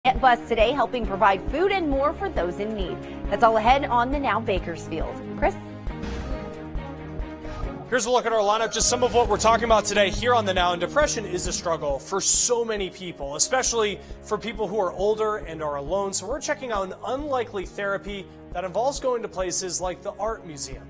Bus today, helping provide food and more for those in need. That's all ahead on the Now Bakersfield. Chris? Here's a look at our lineup, just some of what we're talking about today here on the Now. And depression is a struggle for so many people, especially for people who are older and are alone. So we're checking out an unlikely therapy that involves going to places like the art museum.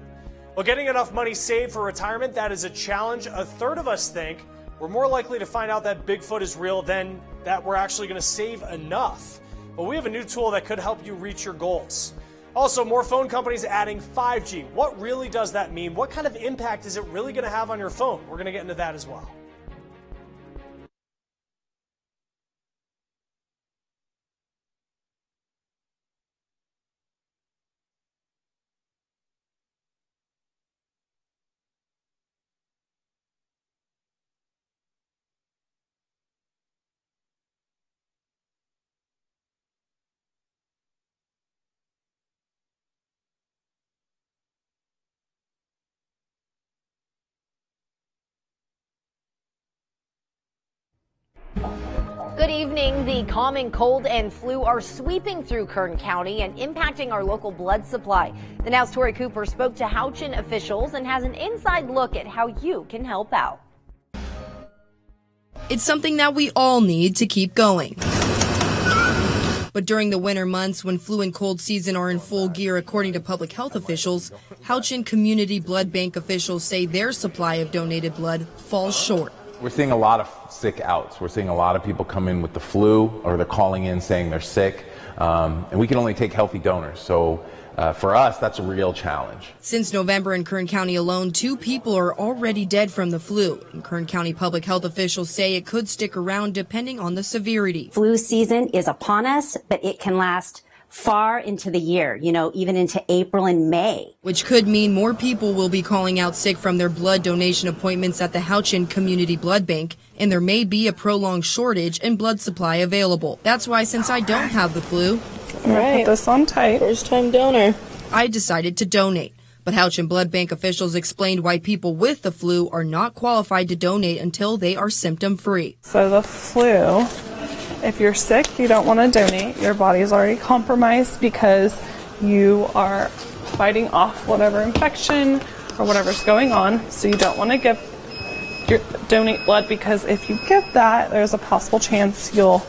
Well, getting enough money saved for retirement, that is a challenge. A third of us think we're more likely to find out that Bigfoot is real than that we're actually going to save enough. But we have a new tool that could help you reach your goals. Also, more phone companies adding 5G. What really does that mean? What kind of impact is it really going to have on your phone? We're going to get into that as well. Good evening. The common cold and flu are sweeping through Kern County and impacting our local blood supply. The Now's Tori Cooper spoke to Houchin officials and has an inside look at how you can help out. It's something that we all need to keep going. But during the winter months, when flu and cold season are in full gear, according to public health officials, Houchin Community Blood Bank officials say their supply of donated blood falls short. We're seeing a lot of sick outs. We're seeing a lot of people come in with the flu, or they're calling in saying they're sick, and we can only take healthy donors. So for us, that's a real challenge. Since November in Kern County alone, 2 people are already dead from the flu. And Kern County public health officials say it could stick around depending on the severity. Flu season is upon us, but it can last far into the year, even into April and May. Which could mean more people will be calling out sick from their blood donation appointments at the Houchin Community Blood Bank, and there may be a prolonged shortage in blood supply available. That's why, since I don't have the flu, all right, put this on tight. First time donor. I decided to donate. But Houchin Blood Bank officials explained why people with the flu are not qualified to donate until they are symptom-free. So the flu, if you're sick, you don't want to donate. Your body is already compromised because you are fighting off whatever infection or whatever's going on. So you don't want to donate blood, because if you give that, there's a possible chance you'll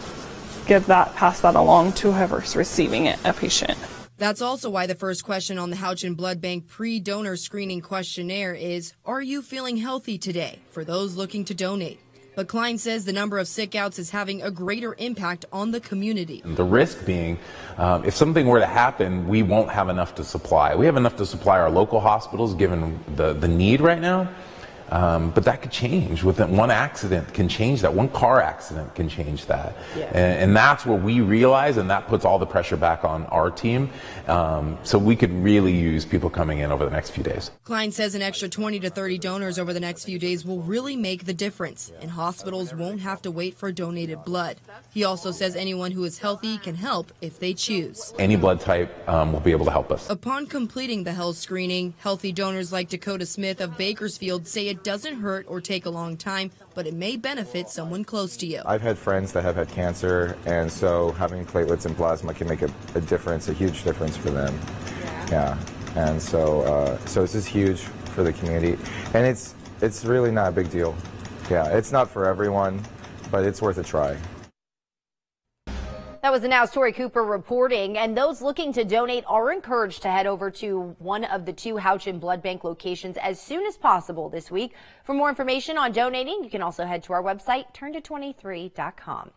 pass that along to whoever's receiving it, a patient. That's also why the first question on the Houchin Blood Bank pre-donor screening questionnaire is, are you feeling healthy today? For those looking to donate. But Klein says the number of sick outs is having a greater impact on the community. The risk being, if something were to happen, we won't have enough to supply. We have enough to supply our local hospitals given the need right now. But that could change. One accident can change that. One car accident can change that. Yeah. And that's what we realize, and that puts all the pressure back on our team. So we could really use people coming in over the next few days. Klein says an extra 20 to 30 donors over the next few days will really make the difference, and hospitals won't have to wait for donated blood. He also says anyone who is healthy can help if they choose. Any blood type will be able to help us. Upon completing the health screening, healthy donors like Dakota Smith of Bakersfield say it doesn't hurt or take a long time, but it may benefit someone close to you. I've had friends that have had cancer, and so having platelets and plasma can make a difference, a huge difference for them. Yeah. And so this is huge for the community, and it's really not a big deal. Yeah, it's not for everyone, but it's worth a try. That was the Now's Tori Cooper reporting, and those looking to donate are encouraged to head over to one of the 2 Houchin Blood Bank locations as soon as possible this week. For more information on donating, you can also head to our website, turnto23.com.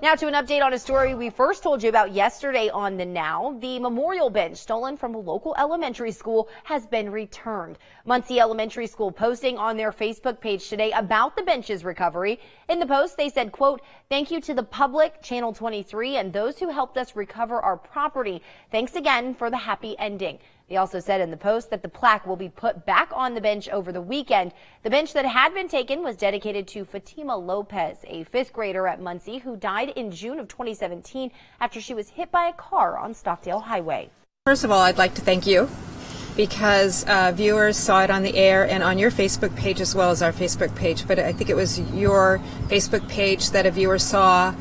Now to an update on a story we first told you about yesterday on the Now. The memorial bench stolen from a local elementary school has been returned. Muncie Elementary School posting on their Facebook page today about the bench's recovery. In the post, they said, quote, "Thank you to the public, Channel 23, and those who helped us recover our property. Thanks again for the happy ending." They also said in the post that the plaque will be put back on the bench over the weekend. The bench that had been taken was dedicated to Fatima Lopez, a 5th grader at Muncie who died in June of 2017 after she was hit by a car on Stockdale Highway. First of all, I'd like to thank you, because viewers saw it on the air and on your Facebook page as well as our Facebook page. But I think it was your Facebook page that a viewer saw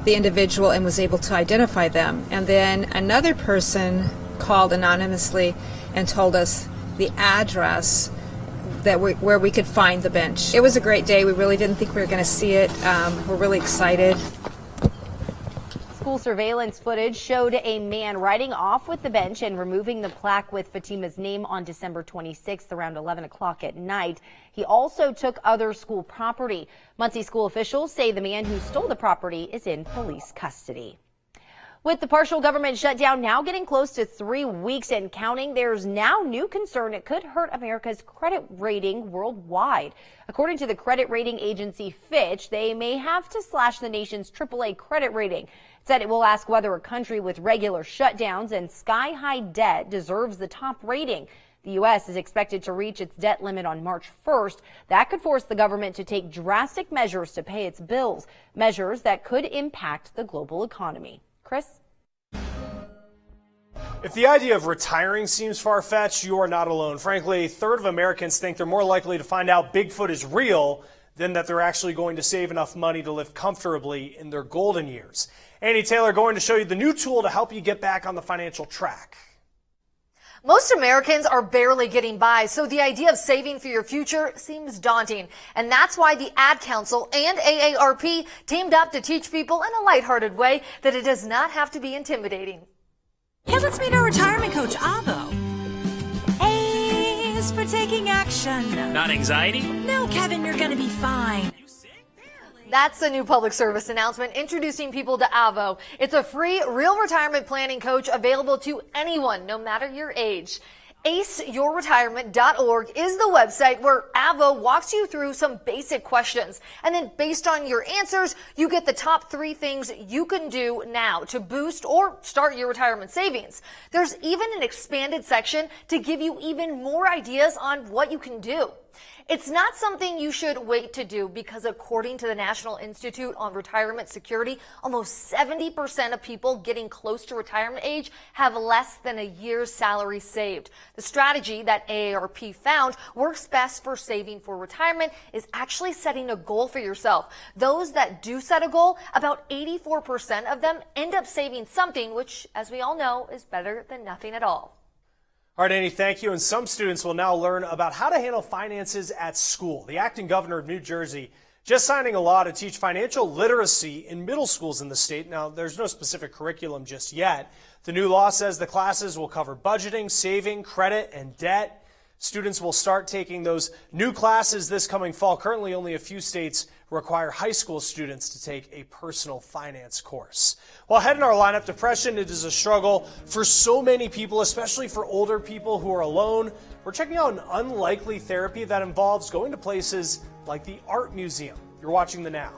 the individual and was able to identify them. And then another person called anonymously and told us the address where we could find the bench. It was a great day. We really didn't think we were going to see it. We're really excited. School surveillance footage showed a man riding off with the bench and removing the plaque with Fatima's name on December 26th around 11 o'clock at night. He also took other school property. Muncie school officials say the man who stole the property is in police custody. With the partial government shutdown now getting close to 3 weeks and counting, there's now new concern it could hurt America's credit rating worldwide. According to the credit rating agency Fitch, they may have to slash the nation's AAA credit rating. It said it will ask whether a country with regular shutdowns and sky-high debt deserves the top rating. The U.S. is expected to reach its debt limit on March 1st. That could force the government to take drastic measures to pay its bills, measures that could impact the global economy. Chris? If the idea of retiring seems far-fetched, you are not alone. Frankly, a third of Americans think they're more likely to find out Bigfoot is real than that they're actually going to save enough money to live comfortably in their golden years. Annie Taylor going to show you the new tool to help you get back on the financial track. Most Americans are barely getting by, so the idea of saving for your future seems daunting. And that's why the Ad Council and AARP teamed up to teach people in a lighthearted way that it does not have to be intimidating. Hey, let's meet our retirement coach, Avo. A is for taking action. Not anxiety? No, Kevin, you're gonna be fine. That's a new public service announcement introducing people to Avo. It's a free, real retirement planning coach available to anyone, no matter your age. aceyourretirement.org is the website where Avo walks you through some basic questions. And then based on your answers, you get the top 3 things you can do now to boost or start your retirement savings. There's even an expanded section to give you even more ideas on what you can do. It's not something you should wait to do because according to the National Institute on Retirement Security, almost 70% of people getting close to retirement age have less than a year's salary saved. The strategy that AARP found works best for saving for retirement is actually setting a goal for yourself. Those that do set a goal, about 84% of them end up saving something, which, as we all know, is better than nothing at all. All right, Annie, thank you. And some students will now learn about how to handle finances at school. The acting governor of New Jersey just signing a law to teach financial literacy in middle schools in the state. Now, there's no specific curriculum just yet. The new law says the classes will cover budgeting, saving, credit, and debt. Students will start taking those new classes this coming fall. Currently, only a few states require high school students to take a personal finance course. Well, ahead in our lineup, depression, it is a struggle for so many people, especially for older people who are alone. We're checking out an unlikely therapy that involves going to places like the Art Museum. You're watching The Now.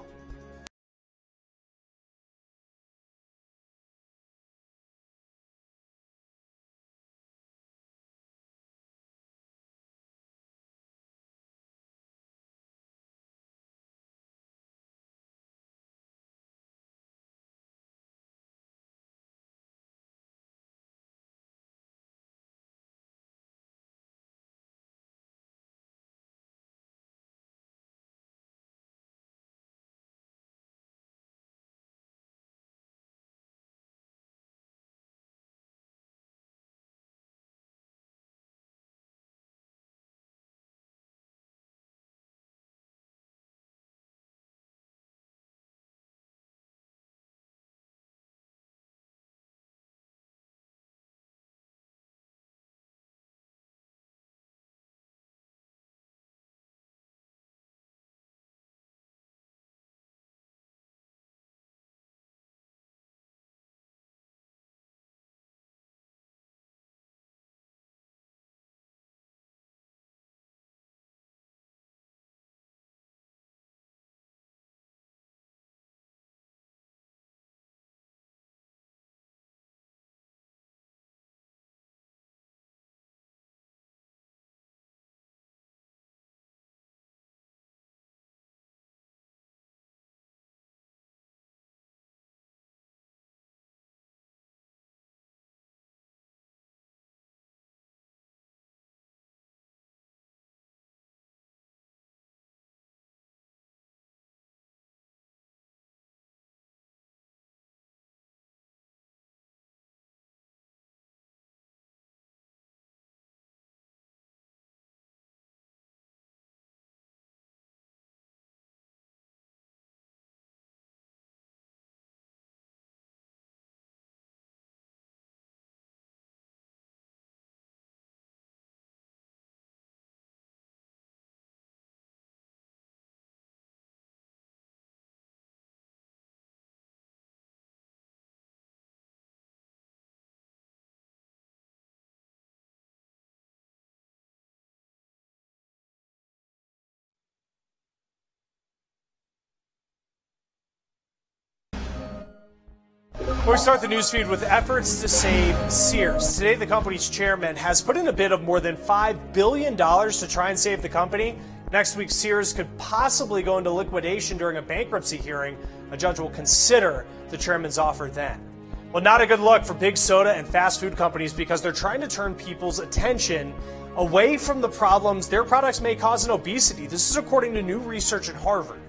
We start the news feed with efforts to save Sears. Today, the company's chairman has put in a bid of more than $5 billion to try and save the company. Next week, Sears could possibly go into liquidation during a bankruptcy hearing. A judge will consider the chairman's offer then. Well, not a good look for big soda and fast food companies because they're trying to turn people's attention away from the problems their products may cause in obesity. This is according to new research at Harvard.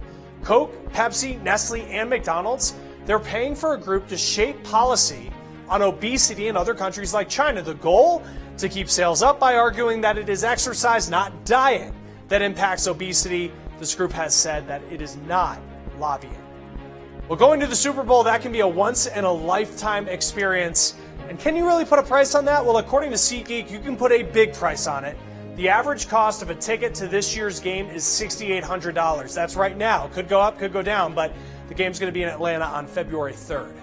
Coke, Pepsi, Nestle, and McDonald's, they're paying for a group to shape policy on obesity in other countries like China. The goal? To keep sales up by arguing that it is exercise, not diet, that impacts obesity. This group has said that it is not lobbying. Well, going to the Super Bowl, that can be a once-in-a-lifetime experience. And can you really put a price on that? Well, according to SeatGeek, you can put a big price on it. The average cost of a ticket to this year's game is $6,800. That's right now. Could go up, could go down, but the game's going to be in Atlanta on February 3rd.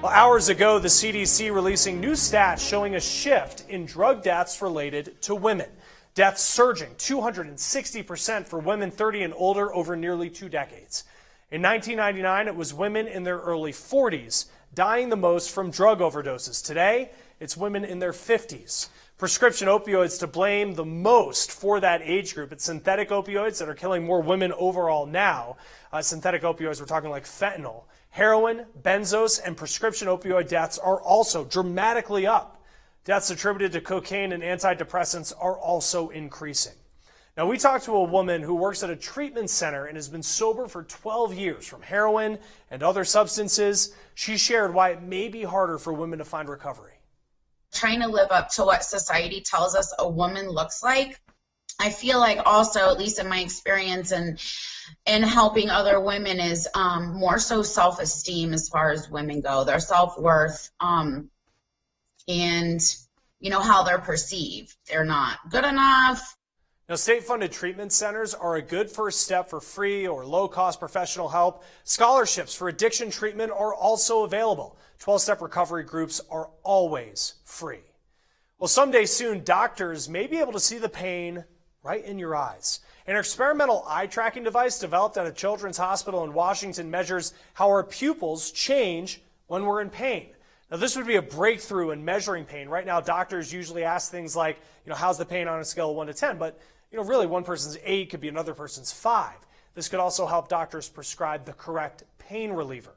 Well, hours ago, the CDC releasing new stats showing a shift in drug deaths related to women. Deaths surging 260% for women 30 and older over nearly 2 decades. In 1999, it was women in their early 40s dying the most from drug overdoses. Today, it's women in their 50s. Prescription opioids to blame the most for that age group. It's synthetic opioids that are killing more women overall now. Synthetic opioids, we're talking like fentanyl. Heroin, benzos, and prescription opioid deaths are also dramatically up. Deaths attributed to cocaine and antidepressants are also increasing. Now, we talked to a woman who works at a treatment center and has been sober for 12 years from heroin and other substances. She shared why it may be harder for women to find recovery. Trying to live up to what society tells us a woman looks like. I feel like also, at least in my experience and helping other women, is more so self-esteem as far as women go, their self-worth, and, you know, how they're perceived. They're not good enough. Now, state-funded treatment centers are a good first step for free or low-cost professional help. Scholarships for addiction treatment are also available. 12-step recovery groups are always free. Well, someday soon, doctors may be able to see the pain right in your eyes. An experimental eye tracking device developed at a children's hospital in Washington measures how our pupils change when we're in pain. Now, this would be a breakthrough in measuring pain. Right now, doctors usually ask things like, how's the pain on a scale of 1 to 10? But, really, one person's 8 could be another person's 5. This could also help doctors prescribe the correct pain reliever.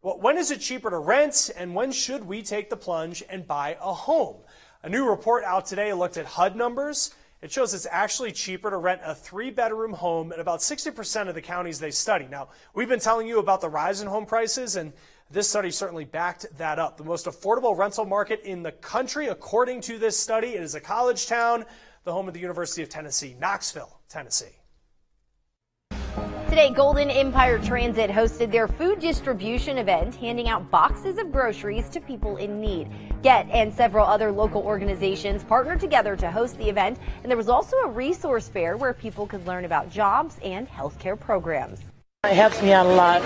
Well, when is it cheaper to rent, and when should we take the plunge and buy a home? A new report out today looked at HUD numbers. It shows it's actually cheaper to rent a 3-bedroom home in about 60% of the counties they study. Now, we've been telling you about the rise in home prices, and this study certainly backed that up. The most affordable rental market in the country, according to this study, it is a college town, the home of the University of Tennessee, Knoxville, Tennessee. Today, Golden Empire Transit hosted their food distribution event, handing out boxes of groceries to people in need. Get and several other local organizations partnered together to host the event, and there was also a resource fair where people could learn about jobs and healthcare programs. It helps me out a lot,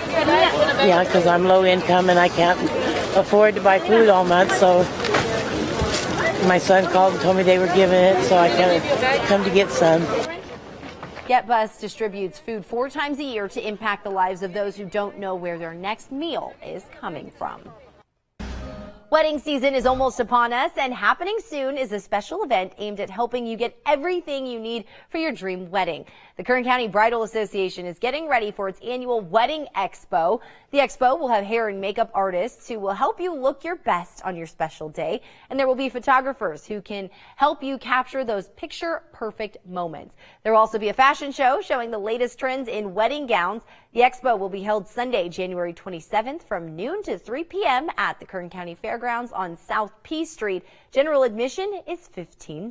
because I'm low income and I can't afford to buy food all month, so my son called and told me they were giving it, so I come to get some. GetBus distributes food 4 times a year to impact the lives of those who don't know where their next meal is coming from. Wedding season is almost upon us, and happening soon is a special event aimed at helping you get everything you need for your dream wedding. The Kern County Bridal Association is getting ready for its annual Wedding Expo. The expo will have hair and makeup artists who will help you look your best on your special day, and there will be photographers who can help you capture those picture-perfect moments. There will also be a fashion show showing the latest trends in wedding gowns. The expo will be held Sunday, January 27th from noon to 3 p.m. at the Kern County Fairgrounds on South P Street. General admission is $15.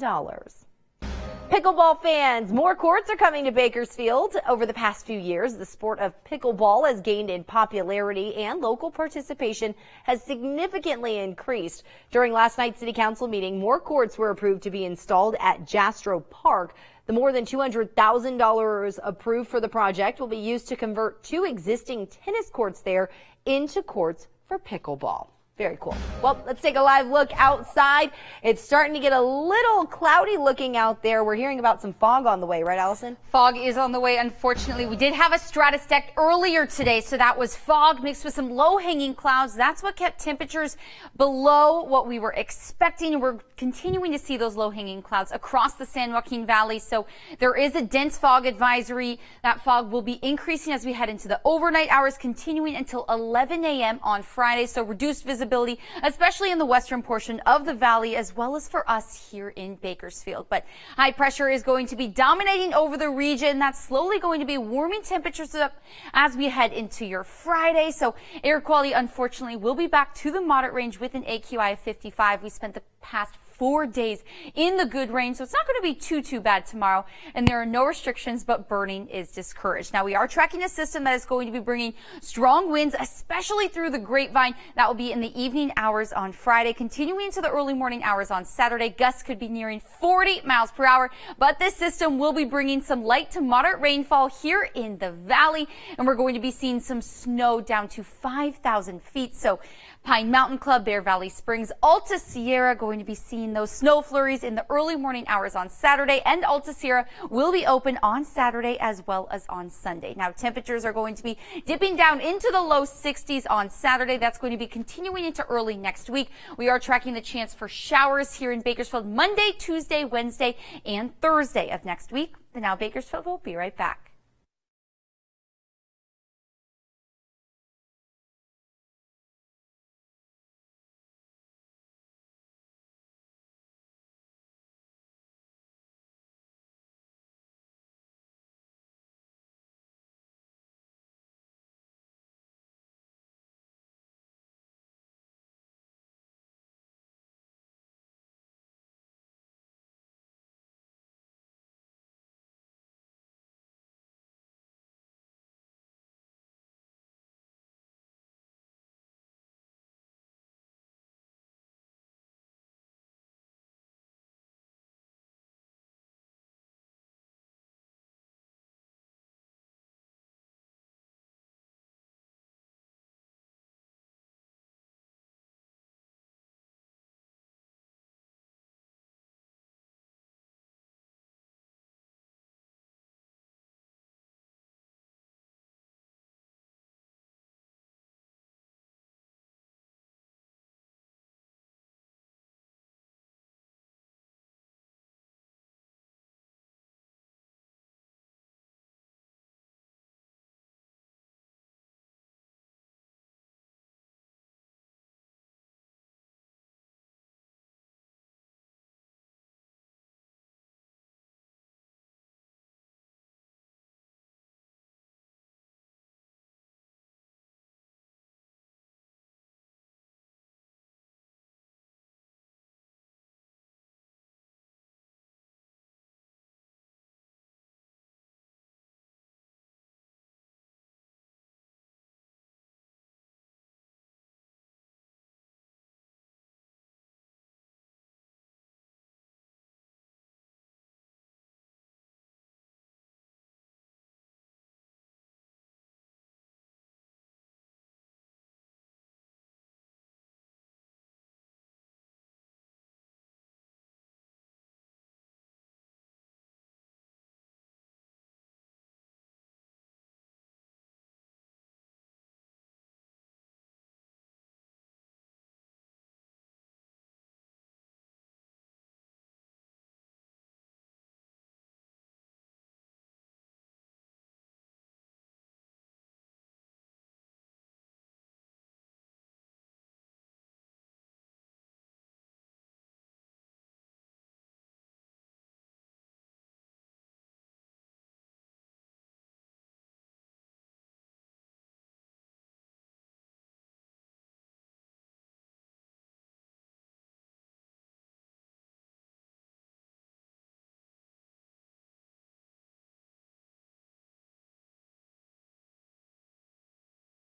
Pickleball fans, more courts are coming to Bakersfield. Over the past few years, the sport of pickleball has gained in popularity and local participation has significantly increased. During last night's city council meeting, more courts were approved to be installed at Jastrow Park. The more than $200,000 approved for the project will be used to convert 2 existing tennis courts there into courts for pickleball. Very cool. Well, let's take a live look outside. It's starting to get a little cloudy looking out there. We're hearing about some fog on the way, right, Allison? Fog is on the way. Unfortunately, we did have a stratus deck earlier today, so that was fog mixed with some low-hanging clouds. That's what kept temperatures below what we were expecting. We're continuing to see those low-hanging clouds across the San Joaquin Valley, so there is a dense fog advisory. That fog will be increasing as we head into the overnight hours, continuing until 11 a.m. on Friday, so reduced visibility, especially in the western portion of the valley, as well as for us here in Bakersfield. But high pressure is going to be dominating over the region. That's slowly going to be warming temperatures up as we head into your Friday. So air quality, unfortunately, will be back to the moderate range with an AQI of 55. We spent the past 4 days in the good range, so it's not going to be too bad tomorrow, and there are no restrictions, but burning is discouraged. Now, we are tracking a system that is going to be bringing strong winds, especially through the Grapevine. That will be in the evening hours on Friday, continuing into the early morning hours on Saturday. Gusts could be nearing 40 miles per hour, but this system will be bringing some light to moderate rainfall here in the valley, and we're going to be seeing some snow down to 5,000 feet. So Pine Mountain Club, Bear Valley Springs, Alta Sierra going to be seeing those snow flurries in the early morning hours on Saturday, and Alta Sierra will be open on Saturday as well as on Sunday. Now, temperatures are going to be dipping down into the low 60s on Saturday. That's going to be continuing into early next week. We are tracking the chance for showers here in Bakersfield Monday, Tuesday, Wednesday, and Thursday of next week. The Now Bakersfield will be right back.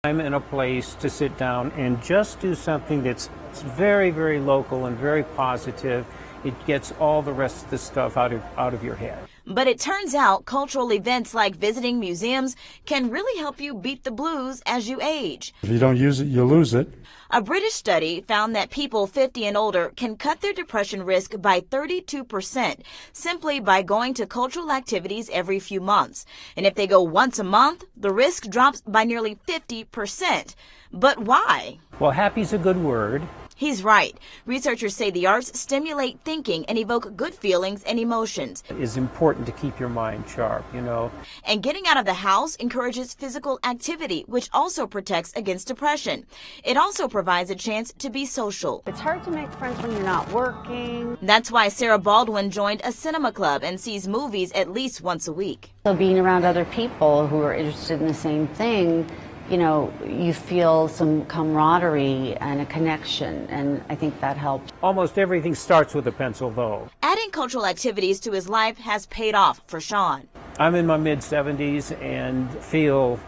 time and a place to sit down and just do something that's very, very local and very positive. It gets all the rest of the stuff out of your head. But it turns out cultural events like visiting museums can really help you beat the blues as you age. If you don't use it, you lose it. A British study found that people 50 and older can cut their depression risk by 32% simply by going to cultural activities every few months. And if they go once a month, the risk drops by nearly 50%. But why? Well, happy's a good word. He's right. Researchers say the arts stimulate thinking and evoke good feelings and emotions. It is important to keep your mind sharp, you know. And getting out of the house encourages physical activity, which also protects against depression. It also provides a chance to be social. It's hard to make friends when you're not working. That's why Sarah Baldwin joined a cinema club and sees movies at least once a week. So being around other people who are interested in the same thing, you know, you feel some camaraderie and a connection, and I think that helps. Almost everything starts with a pencil, though. Adding cultural activities to his life has paid off for Sean. I'm in my mid-70s and feel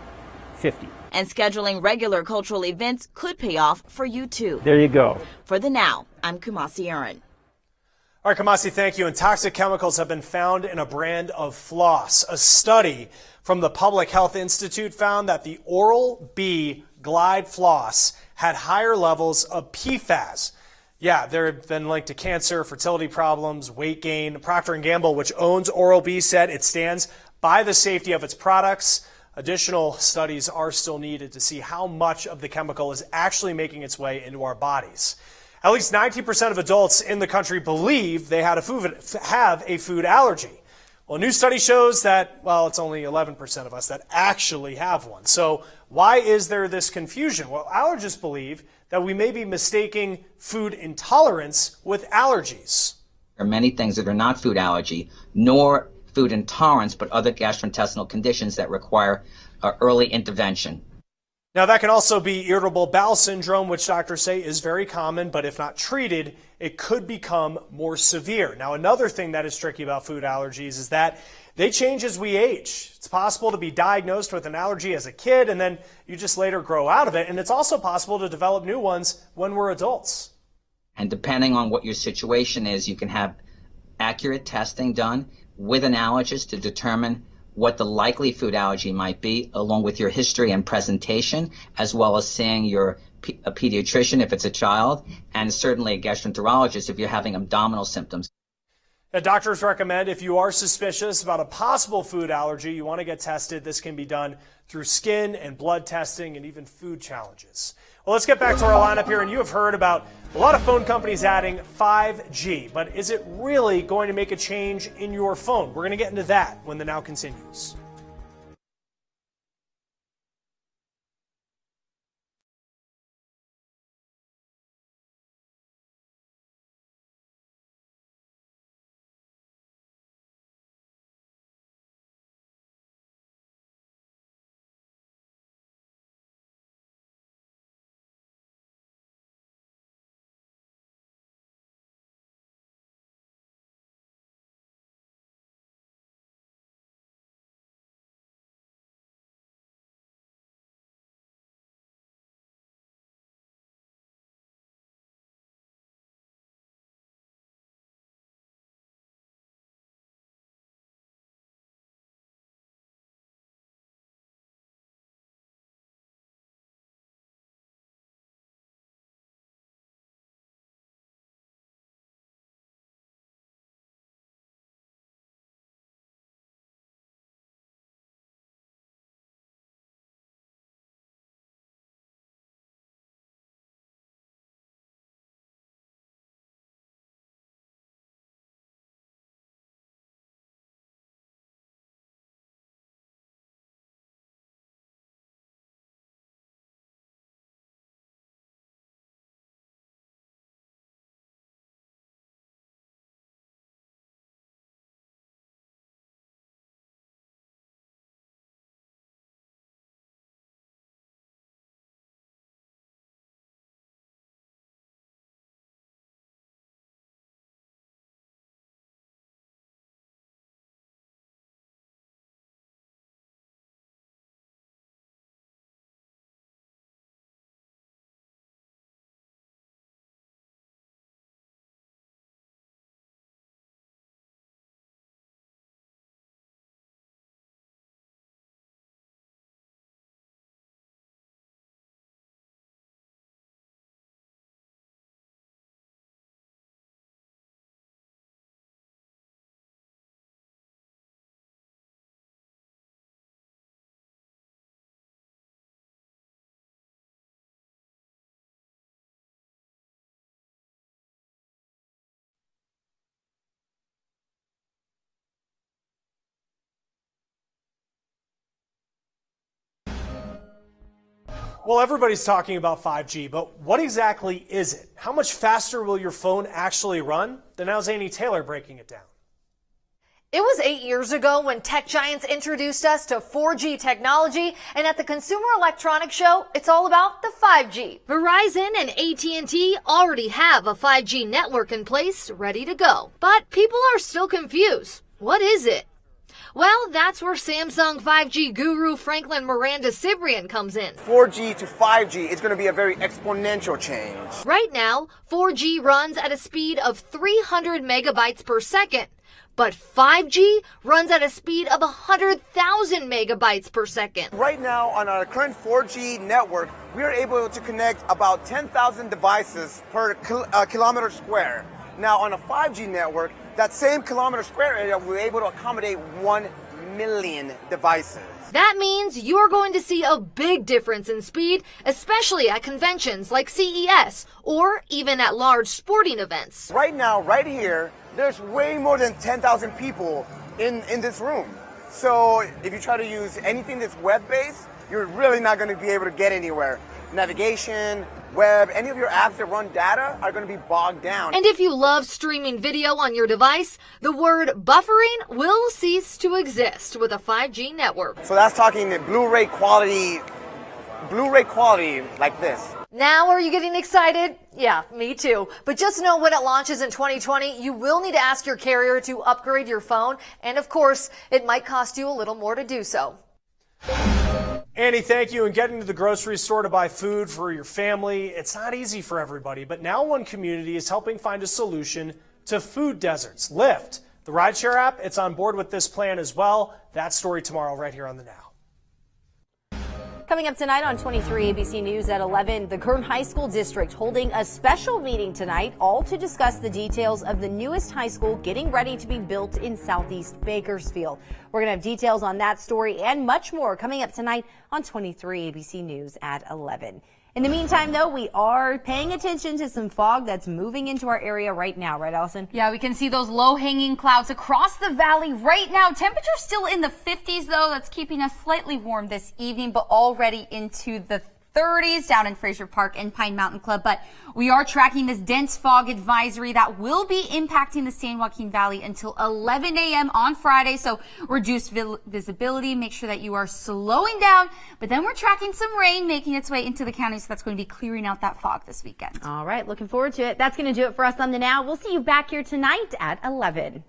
50. And scheduling regular cultural events could pay off for you, too. There you go. For the Now, I'm Kumasi Aaron. All right, Kamasi, thank you. And toxic chemicals have been found in a brand of floss. A study from the Public Health Institute found that the Oral-B Glide floss had higher levels of PFAS. Yeah, they've been linked to cancer, fertility problems, weight gain. Procter & Gamble, which owns Oral-B, said it stands by the safety of its products. Additional studies are still needed to see how much of the chemical is actually making its way into our bodies. At least 19% of adults in the country believe they have a food allergy. Well, a new study shows that, well, it's only 11% of us that actually have one. So why is there this confusion? Well, allergists believe that we may be mistaking food intolerance with allergies. There are many things that are not food allergy, nor food intolerance, but other gastrointestinal conditions that require early intervention. Now, that can also be irritable bowel syndrome, which doctors say is very common, but if not treated, it could become more severe. Now, another thing that is tricky about food allergies is that they change as we age. It's possible to be diagnosed with an allergy as a kid, and then you just later grow out of it. And it's also possible to develop new ones when we're adults. And depending on what your situation is, you can have accurate testing done with an allergist to determine what the likely food allergy might be, along with your history and presentation, as well as seeing a pediatrician if it's a child, and certainly a gastroenterologist if you're having abdominal symptoms. Now, doctors recommend if you are suspicious about a possible food allergy, you want to get tested. This can be done through skin and blood testing and even food challenges. Well, let's get back to our lineup here, and you have heard about a lot of phone companies adding 5G, but is it really going to make a change in your phone? We're going to get into that when the Now continues. Well, everybody's talking about 5G, but what exactly is it? How much faster will your phone actually run? Then now's Amy Taylor breaking it down. It was 8 years ago when tech giants introduced us to 4G technology, and at the Consumer Electronics Show, it's all about the 5G. Verizon and AT&T already have a 5G network in place, ready to go. But people are still confused. What is it? Well, that's where Samsung 5G guru Franklin Miranda-Cibrian comes in. 4G to 5G is going to be a very exponential change. Right now, 4G runs at a speed of 300 megabytes per second. But 5G runs at a speed of 100,000 megabytes per second. Right now, on our current 4G network, we are able to connect about 10,000 devices per kilometer square. Now, on a 5G network, that same kilometer square area, we're able to accommodate 1 million devices. That means you're going to see a big difference in speed, especially at conventions like CES or even at large sporting events. Right now, right here, there's way more than 10,000 people in this room. So if you try to use anything that's web-based, you're really not going to be able to get anywhere. Navigation, web, any of your apps that run data are going to be bogged down. And if you love streaming video on your device, the word buffering will cease to exist with a 5G network. So that's talking Blu-ray quality like this. Now, are you getting excited? Yeah, me too. But just know when it launches in 2020, you will need to ask your carrier to upgrade your phone. And of course, it might cost you a little more to do so. Annie, thank you. And getting to the grocery store to buy food for your family, it's not easy for everybody, but now one community is helping find a solution to food deserts. Lyft, the rideshare app, it's on board with this plan as well. That story tomorrow right here on The Now. Coming up tonight on 23 ABC News at 11, the Kern High School District holding a special meeting tonight, all to discuss the details of the newest high school getting ready to be built in Southeast Bakersfield. We're going to have details on that story and much more coming up tonight on 23 ABC News at 11. In the meantime, though, we are paying attention to some fog that's moving into our area right now. Right, Allison? Yeah, we can see those low-hanging clouds across the valley right now. Temperatures still in the 50s, though. That's keeping us slightly warm this evening, but already into the 30s down in Fraser Park and Pine Mountain Club. But we are tracking this dense fog advisory that will be impacting the San Joaquin Valley until 11 a.m. on Friday. So reduced visibility. Make sure that you are slowing down. But then we're tracking some rain making its way into the county. So that's going to be clearing out that fog this weekend. All right. Looking forward to it. That's going to do it for us on The Now. We'll see you back here tonight at 11.